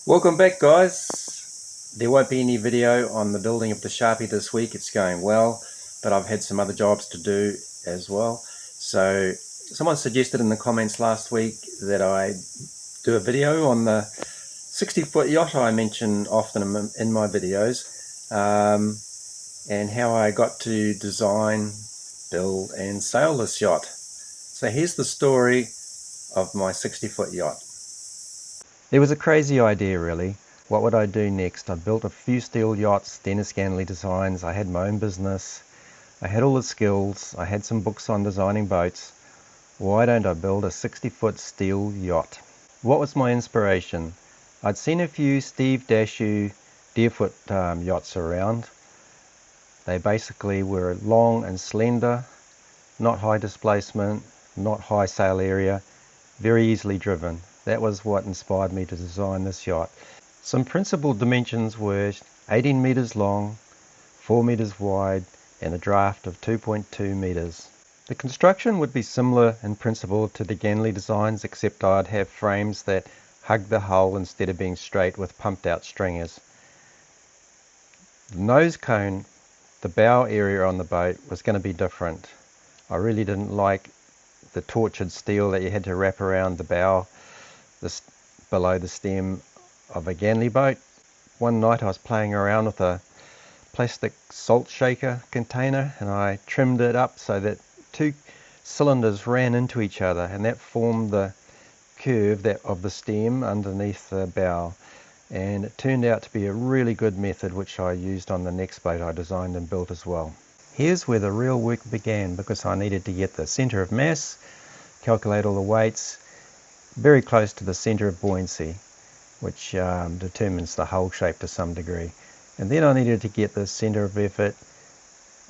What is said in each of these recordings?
Welcome back, guys. There won't be any video on the building of the Sharpie this week. It's going well, but I've had some other jobs to do as well. So someone suggested in the comments last week that I do a video on the 60-foot yacht I mention often in my videos, and how I got to design, build and sail this yacht. So here's the story of my 60-foot yacht. It was a crazy idea, really. What would I do next? I'd built a few steel yachts, Dennis Ganley designs. I had my own business. I had all the skills. I had some books on designing boats. Why don't I build a 60-foot steel yacht? What was my inspiration? I'd seen a few Steve Dashew Deerfoot yachts around. They basically were long and slender, not high displacement, not high sail area, very easily driven. That was what inspired me to design this yacht. Some principal dimensions were 18 meters long, 4 meters wide, and a draft of 2.2 meters. The construction would be similar in principle to the Ganley designs, except I'd have frames that hug the hull instead of being straight with pumped out stringers. The nose cone, the bow area on the boat, was going to be different. I really didn't like the tortured steel that you had to wrap around the bow below the stem of a Ganley boat. One night I was playing around with a plastic salt shaker container and I trimmed it up so that two cylinders ran into each other, and that formed the curve of the stem underneath the bow, and it turned out to be a really good method which I used on the next boat I designed and built as well. Here's where the real work began, because I needed to get the center of mass, calculate all the weights, very close to the center of buoyancy, which determines the hull shape to some degree. And then I needed to get the center of effort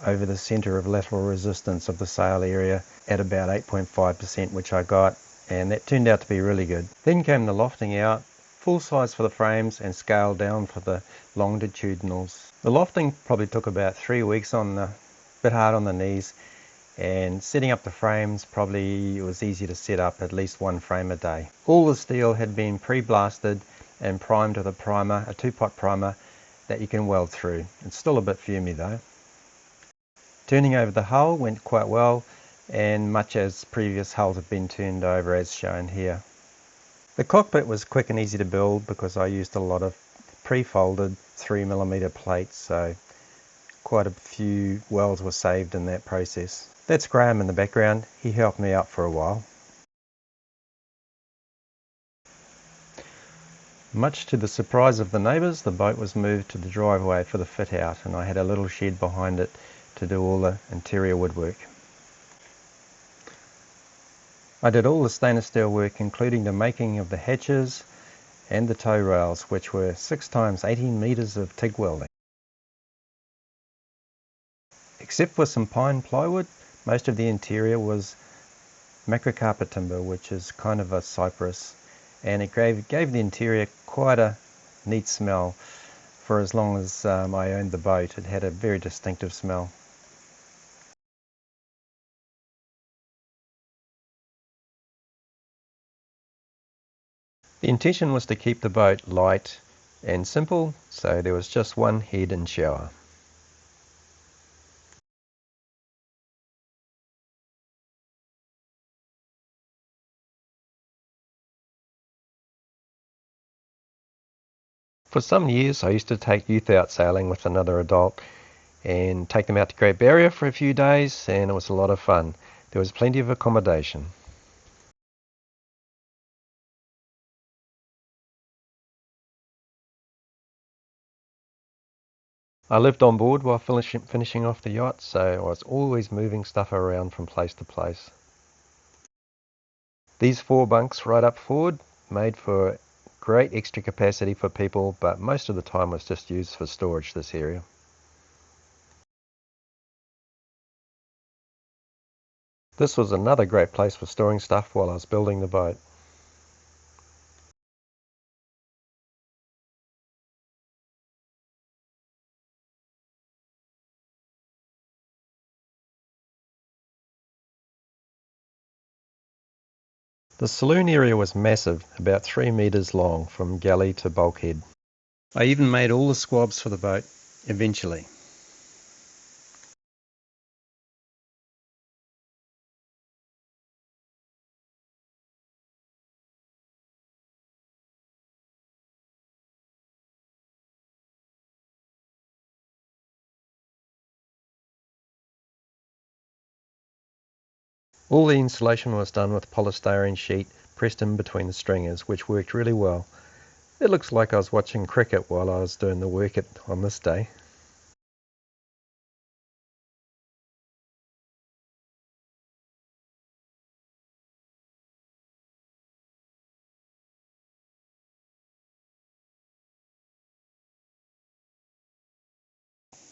over the center of lateral resistance of the sail area at about 8.5%, which I got, and that turned out to be really good. Then came the lofting out, full size for the frames and scale down for the longitudinals. The lofting probably took about 3 weeks, bit hard on the knees, and setting up the frames, probably it was easy to set up at least one frame a day. All the steel had been pre-blasted and primed with a primer, a 2-pot primer that you can weld through. It's still a bit fumy though. Turning over the hull went quite well, and much as previous hulls have been turned over as shown here. The cockpit was quick and easy to build because I used a lot of pre-folded 3mm plates, so quite a few welds were saved in that process. That's Graham in the background. He helped me out for a while. Much to the surprise of the neighbours, the boat was moved to the driveway for the fit out, and I had a little shed behind it to do all the interior woodwork. I did all the stainless steel work, including the making of the hatches and the tow rails, which were 6 times 18 meters of TIG welding. Except for some pine plywood, most of the interior was macrocarpet timber, which is kind of a cypress, and it gave the interior quite a neat smell. For as long as I owned the boat, it had a very distinctive smell. The intention was to keep the boat light and simple, so there was just one head and shower. For some years I used to take youth out sailing with another adult and take them out to Great Barrier for a few days, and it was a lot of fun. There was plenty of accommodation. I lived on board while finishing off the yacht, so I was always moving stuff around from place to place. These 4 bunks right up forward made for great extra capacity for people, but most of the time was just used for storage, this area. This was another great place for storing stuff while I was building the boat. The saloon area was massive, about 3 metres long from galley to bulkhead. I even made all the squabs for the boat, eventually. All the insulation was done with polystyrene sheet pressed in between the stringers, which worked really well. It looks like I was watching cricket while I was doing the work on this day.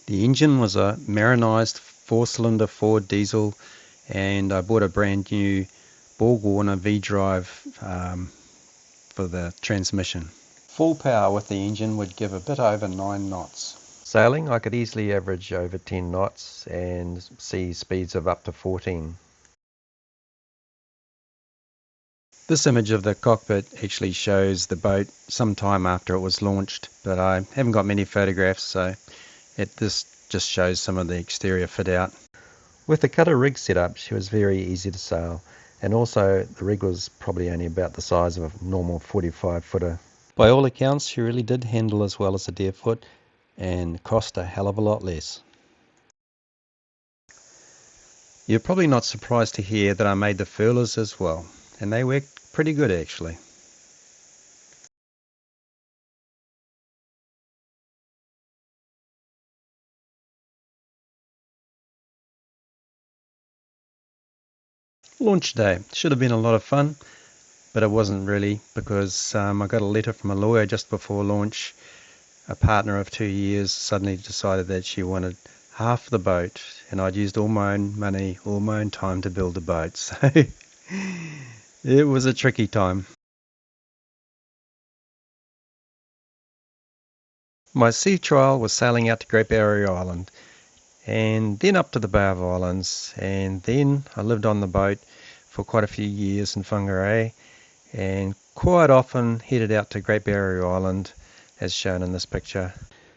The engine was a marinized 4-cylinder Ford diesel, and I bought a brand new Borg Warner V-drive for the transmission. Full power with the engine would give a bit over 9 knots. Sailing, I could easily average over 10 knots and see speeds of up to 14. This image of the cockpit actually shows the boat some time after it was launched, but I haven't got many photographs, so this just shows some of the exterior fit out. With the cutter rig set up, she was very easy to sail, and also the rig was probably only about the size of a normal 45 footer. By all accounts, she really did handle as well as a Deerfoot and cost a hell of a lot less. You're probably not surprised to hear that I made the furlers as well, and they worked pretty good actually. Launch day should have been a lot of fun, but it wasn't really, because I got a letter from a lawyer just before launch. A partner of 2 years suddenly decided that she wanted half the boat, and I'd used all my own money, all my own time to build the boat, so it was a tricky time. My sea trial was sailing out to Great Barrier Island, and then up to the Bay of Islands, and then I lived on the boat for quite a few years in Whangarei, and quite often headed out to Great Barrier Island, as shown in this picture.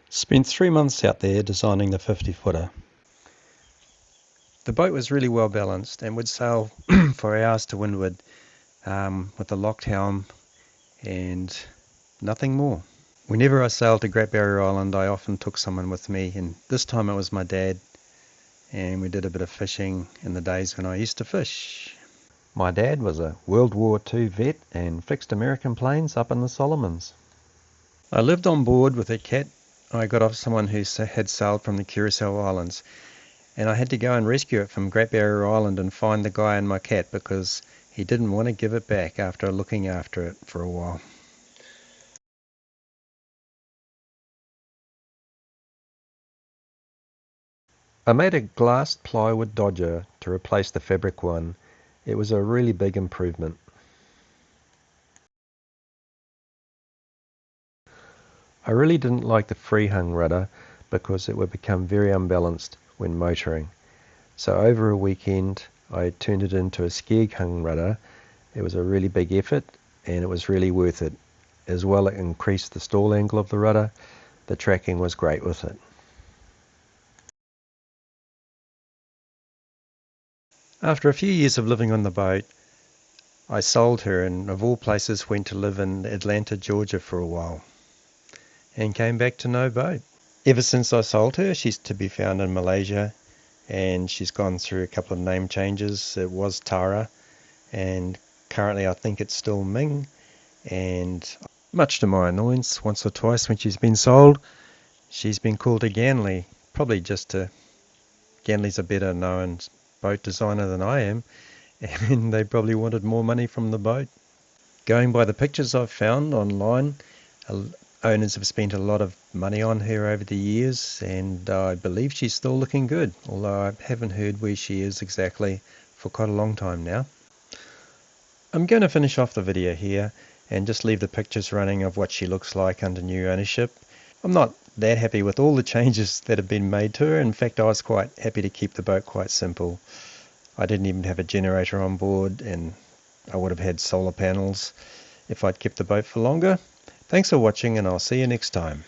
Spent 3 months out there designing the 50-footer. The boat was really well balanced and would sail for hours to windward with a locked helm and nothing more. Whenever I sailed to Great Barrier Island, I often took someone with me, and this time it was my dad, and we did a bit of fishing in the days when I used to fish. My dad was a World War II vet and fixed American planes up in the Solomons. I lived on board with a cat I got off someone who had sailed from the Curacao Islands, and I had to go and rescue it from Great Barrier Island and find the guy and my cat because he didn't want to give it back after looking after it for a while. I made a glassed plywood Dodger to replace the fabric one. It was a really big improvement. I really didn't like the free-hung rudder because it would become very unbalanced when motoring. So over a weekend I turned it into a skeg-hung rudder. It was a really big effort and it was really worth it. As well, it increased the stall angle of the rudder. The tracking was great with it. After a few years of living on the boat, I sold her and of all places went to live in Atlanta, Georgia for a while and came back to no boat. Ever since I sold her, she's to be found in Malaysia, and she's gone through a couple of name changes. It was Tara, and currently I think it's still Ming, and much to my annoyance, once or twice when she's been sold, she's been called a Ganley, probably just to... Ganley's a better known boat designer than I am, and they probably wanted more money from the boat. Going by the pictures I've found online, owners have spent a lot of money on her over the years, and I believe she's still looking good, although I haven't heard where she is exactly for quite a long time now. I'm going to finish off the video here and just leave the pictures running of what she looks like under new ownership. I'm not that happy with all the changes that have been made to her. In fact, I was quite happy to keep the boat quite simple. I didn't even have a generator on board, and I would have had solar panels if I'd kept the boat for longer. Thanks for watching, and I'll see you next time.